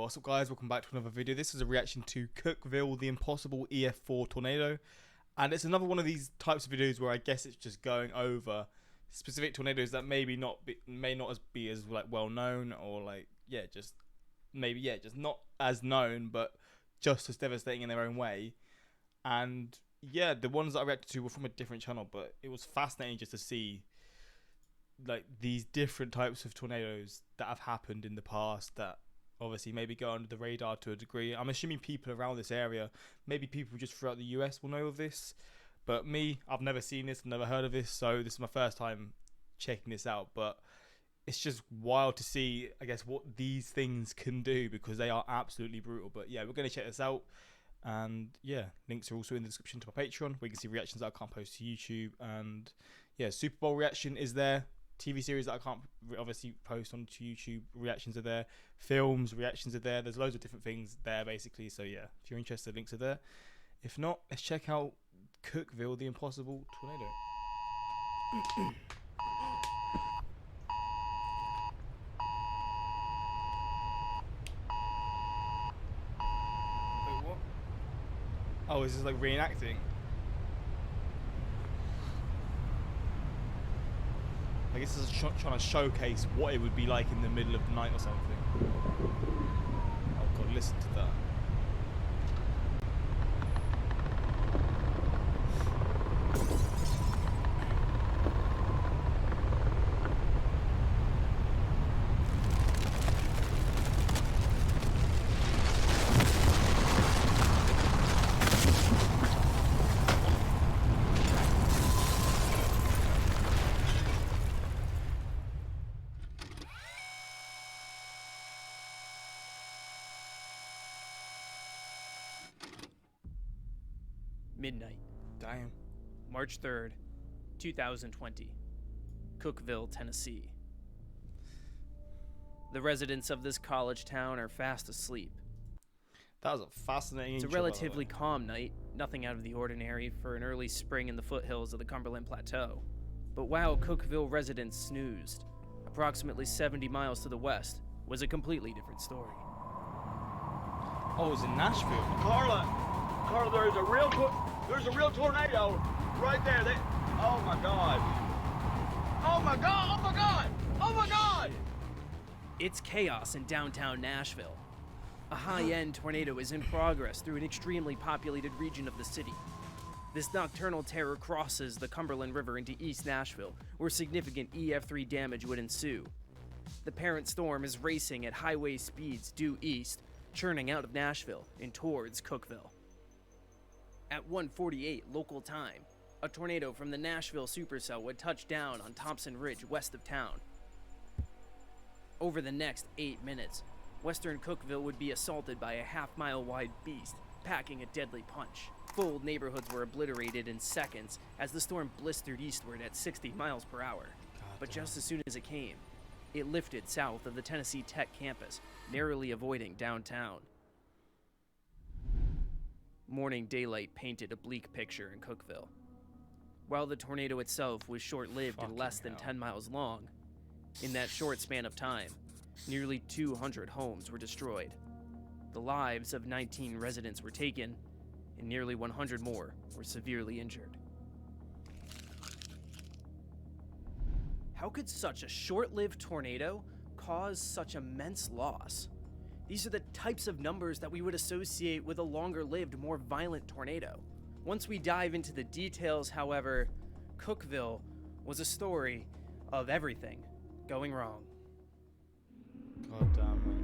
What's up guys, welcome back to another video. This is a reaction to Cookeville, the impossible EF4 tornado. And it's another one of these types of videos where I guess it's just going over specific tornadoes that may not be as like well known, or like just not as known but just as devastating in their own way. And yeah, the ones that I reacted to were from a different channel, but it was fascinating just to see like these different types of tornadoes that have happened in the past that obviously maybe go under the radar to a degree. I'm assuming people around this area, maybe people just throughout the US will know of this, but me, I've never seen this, never heard of this, so this is my first time checking this out. But it's just wild to see, I guess, what these things can do, because they are absolutely brutal. But yeah, we're going to check this out. And yeah, links are also in the description to my Patreon, where you can see reactions that I can't post to YouTube. And yeah, Super Bowl reaction is there. TV series that I can't obviously post onto YouTube, reactions are there. Films, reactions are there. There's loads of different things there basically. So yeah, if you're interested, links are there. If not, let's check out Cookeville, the impossible tornado. Wait, what? Oh, is this like reenacting? I guess this is trying to showcase what it would be like in the middle of the night or something. Oh god, listen to that. Midnight. Damn. March 3rd, 2020. Cookeville, Tennessee. The residents of this college town are fast asleep. That was a fascinating It's a intro, relatively calm night, nothing out of the ordinary for an early spring in the foothills of the Cumberland Plateau. But while Cookeville residents snoozed, approximately 70 miles to the west was a completely different story. Oh, it was in Nashville. Carla, there's a real tornado right there. Oh my God. Oh my God, oh my God, oh my God. It's chaos in downtown Nashville. A high-end tornado is in progress through an extremely populated region of the city. This nocturnal terror crosses the Cumberland River into East Nashville, where significant EF4 damage would ensue. The parent storm is racing at highway speeds due east, churning out of Nashville and towards Cookeville. At 1:48 local time, a tornado from the Nashville supercell would touch down on Thompson Ridge west of town. Over the next 8 minutes, western Cookeville would be assaulted by a half-mile wide beast, packing a deadly punch. Full neighborhoods were obliterated in seconds as the storm blistered eastward at 60 miles per hour. But just as soon as it came, it lifted south of the Tennessee Tech campus, narrowly avoiding downtown. Morning daylight painted a bleak picture in Cookeville. While the tornado itself was short-lived and less than 10 miles long, in that short span of time, nearly 200 homes were destroyed. The lives of 19 residents were taken, and nearly 100 more were severely injured. How could such a short-lived tornado cause such immense loss? These are the types of numbers that we would associate with a longer-lived, more violent tornado. Once we dive into the details, however, Cookeville was a story of everything going wrong. God damn, man.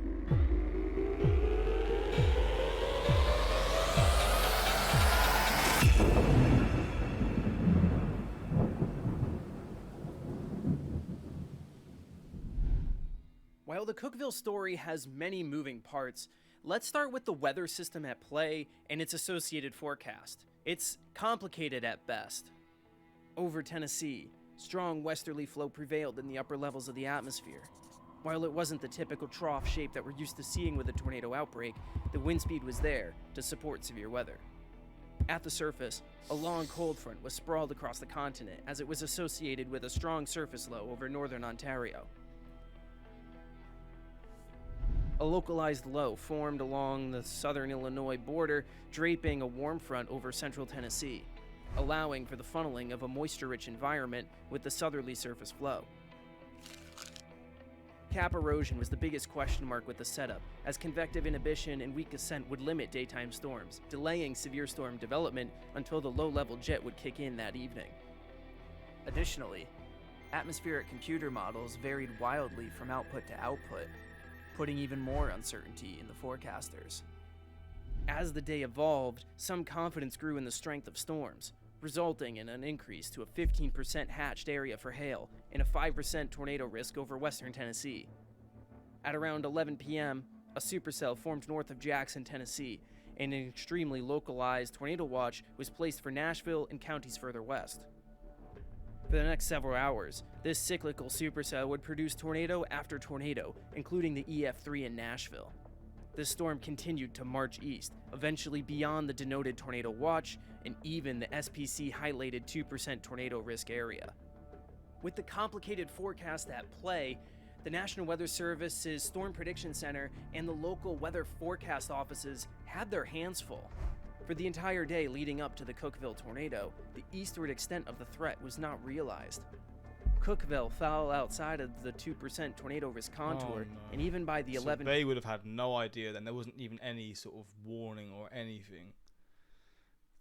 While the Cookeville story has many moving parts, let's start with the weather system at play and its associated forecast. It's complicated at best. Over Tennessee, strong westerly flow prevailed in the upper levels of the atmosphere. While it wasn't the typical trough shape that we're used to seeing with a tornado outbreak, the wind speed was there to support severe weather. At the surface, a long cold front was sprawled across the continent as it was associated with a strong surface low over northern Ontario. A localized low formed along the southern Illinois border, draping a warm front over central Tennessee, allowing for the funneling of a moisture-rich environment with the southerly surface flow. Cap erosion was the biggest question mark with the setup, as convective inhibition and weak ascent would limit daytime storms, delaying severe storm development until the low-level jet would kick in that evening. Additionally, atmospheric computer models varied wildly from output to output, putting even more uncertainty in the forecasters. As the day evolved, some confidence grew in the strength of storms, resulting in an increase to a 15% hatched area for hail and a 5% tornado risk over western Tennessee. At around 11 p.m., a supercell formed north of Jackson, Tennessee, and an extremely localized tornado watch was placed for Nashville and counties further west. For the next several hours, this cyclical supercell would produce tornado after tornado, including the EF4 in Nashville. This storm continued to march east, eventually beyond the denoted tornado watch and even the SPC highlighted 2% tornado risk area. With the complicated forecast at play, the National Weather Service's Storm Prediction Center and the local weather forecast offices had their hands full. For the entire day leading up to the Cookeville tornado, the eastward extent of the threat was not realized. Cookeville fell outside of the 2% tornado risk contour, and even by the 11 they would have had no idea then. There wasn't even any sort of warning or anything.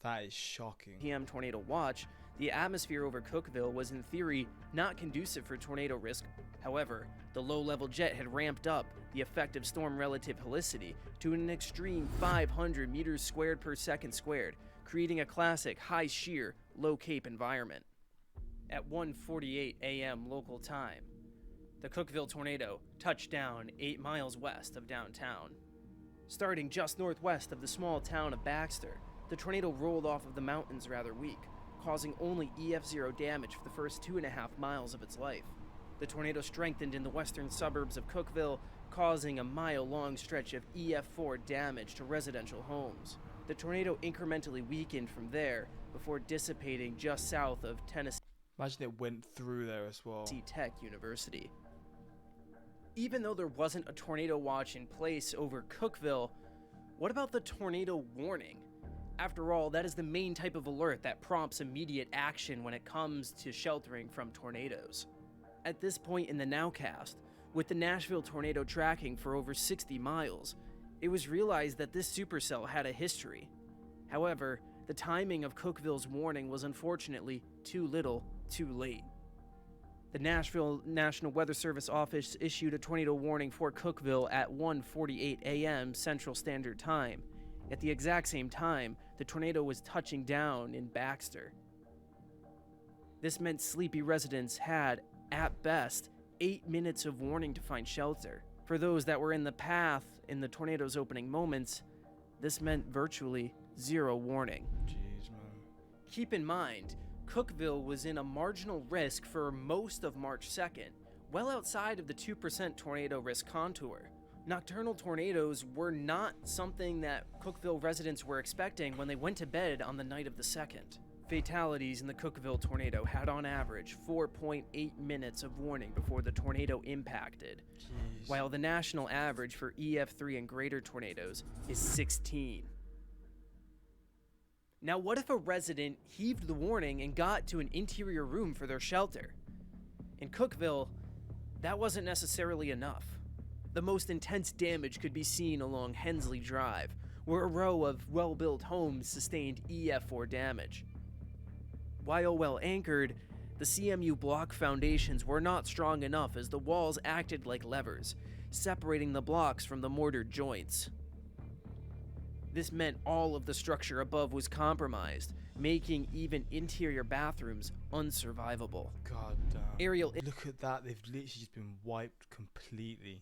That is shocking. p.m. tornado watch, the atmosphere over Cookeville was in theory not conducive for tornado risk. However, the low-level jet had ramped up the effective storm relative helicity to an extreme 500 meters squared per second squared, creating a classic high shear, low cape environment. At 1:48 a.m. local time, the Cookeville tornado touched down 8 miles west of downtown. Starting just northwest of the small town of Baxter, the tornado rolled off of the mountains rather weak, causing only EF0 damage for the first 2.5 miles of its life. The tornado strengthened in the western suburbs of Cookeville, causing a mile-long stretch of EF4 damage to residential homes. The tornado incrementally weakened from there before dissipating just south of Tennessee Imagine it went through there as well. Tech University. Even though there wasn't a tornado watch in place over Cookeville, what about the tornado warning? After all, that is the main type of alert that prompts immediate action when it comes to sheltering from tornadoes. At this point in the nowcast, with the Nashville tornado tracking for over 60 miles, it was realized that this supercell had a history. However, the timing of Cookeville's warning was unfortunately too little, too late. The Nashville National Weather Service office issued a tornado warning for Cookeville at 1:48 a.m. Central Standard Time. At the exact same time, the tornado was touching down in Baxter. This meant sleepy residents had, at best, 8 minutes of warning to find shelter. For those that were in the path in the tornado's opening moments, this meant virtually zero warning. Jeez, man. Keep in mind, Cookeville was in a marginal risk for most of March 2nd, well outside of the 2% tornado risk contour. Nocturnal tornadoes were not something that Cookeville residents were expecting when they went to bed on the night of the 2nd. Fatalities in the Cookeville tornado had on average 4.8 minutes of warning before the tornado impacted, Jeez. while the national average for EF3 and greater tornadoes is 16. Now, what if a resident heaved the warning and got to an interior room for their shelter? In Cookeville, that wasn't necessarily enough. The most intense damage could be seen along Hensley Drive, where a row of well-built homes sustained EF4 damage. While well anchored, the CMU block foundations were not strong enough as the walls acted like levers, separating the blocks from the mortared joints. This meant all of the structure above was compromised, making even interior bathrooms unsurvivable. God damn. Aerial Look at that. They've literally just been wiped completely.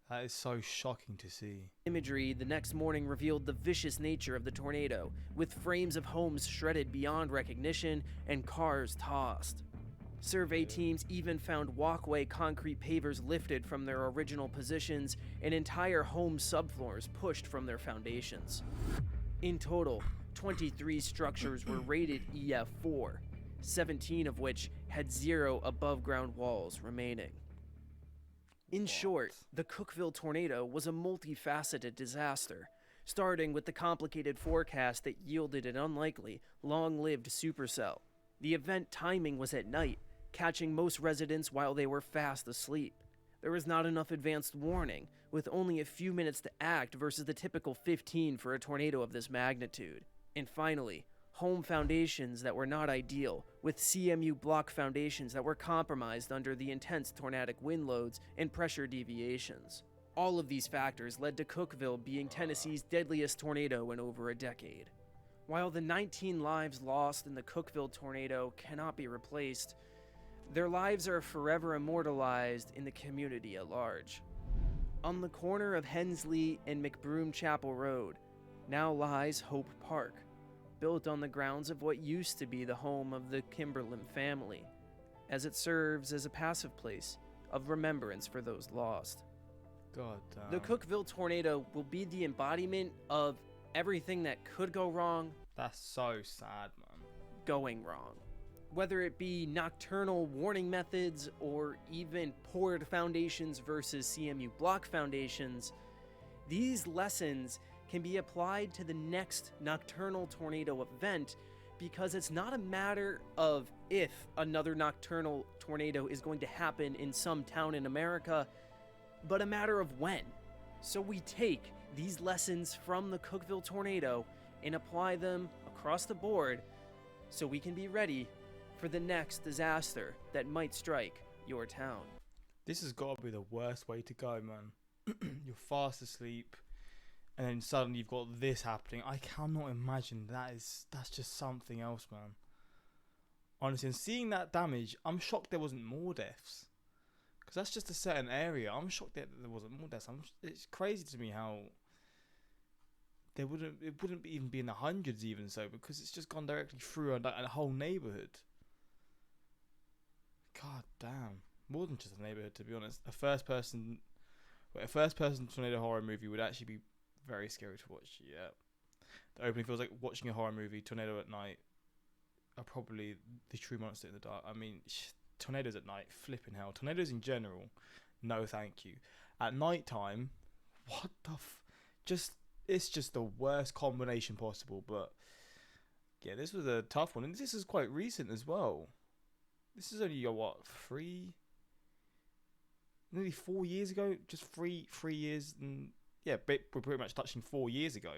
That is so shocking to see. imagery the next morning revealed the vicious nature of the tornado, with frames of homes shredded beyond recognition and cars tossed. Survey teams even found walkway concrete pavers lifted from their original positions and entire home subfloors pushed from their foundations. In total, 23 structures were rated EF4, 17 of which had 0 above-ground walls remaining. In What? short, the Cookeville tornado was a multifaceted disaster, starting with the complicated forecast that yielded an unlikely, long-lived supercell. The event timing was at night, catching most residents while they were fast asleep. There was not enough advanced warning, with only a few minutes to act versus the typical 15 for a tornado of this magnitude. And finally, home foundations that were not ideal, with CMU block foundations that were compromised under the intense tornadic wind loads and pressure deviations. All of these factors led to Cookeville being Tennessee's deadliest tornado in over a decade. While the 19 lives lost in the Cookeville tornado cannot be replaced, their lives are forever immortalized in the community at large. On the corner of Hensley and McBroom Chapel Road now lies Hope Park, built on the grounds of what used to be the home of the Kimberlin family, as it serves as a passive place of remembrance for those lost. God damn. The Cookeville tornado will be the embodiment of everything that could go wrong, That's so sad, man. going wrong. Whether it be nocturnal warning methods or even poured foundations versus CMU block foundations, these lessons can be applied to the next nocturnal tornado event, because it's not a matter of if another nocturnal tornado is going to happen in some town in America, but a matter of when. So we take these lessons from the Cookeville tornado and apply them across the board so we can be ready for the next disaster that might strike your town. This has got to be the worst way to go, man. You're fast asleep, and then suddenly you've got this happening. I cannot imagine that's just something else, man. Honestly, and seeing that damage, I'm shocked there wasn't more deaths. Because that's just a certain area. I'm shocked that there wasn't more deaths. It's crazy to me how it wouldn't even be in the hundreds even so, because it's just gone directly through a whole neighborhood. God damn. More than just a neighborhood, to be honest. A first person tornado horror movie would actually be very scary to watch. Yeah. The opening feels like watching a horror movie. Tornado at night are probably the true monster in the dark. I mean, tornadoes at night, flipping hell. Tornadoes in general, no thank you. At night time, what the it's just the worst combination possible. But yeah, this was a tough one, and this is quite recent as well. This is only nearly 4 years ago. Just three years, and yeah, we're pretty much touching 4 years ago,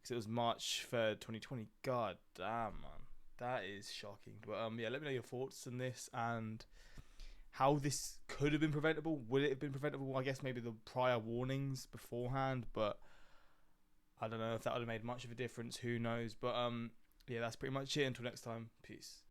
because it was March 3rd, 2020. God damn, man, that is shocking. But yeah, let me know your thoughts on this and how this could have been preventable. Would it have been preventable? I guess maybe the prior warnings beforehand, but I don't know if that would have made much of a difference. Who knows? But yeah, that's pretty much it. Until next time, peace.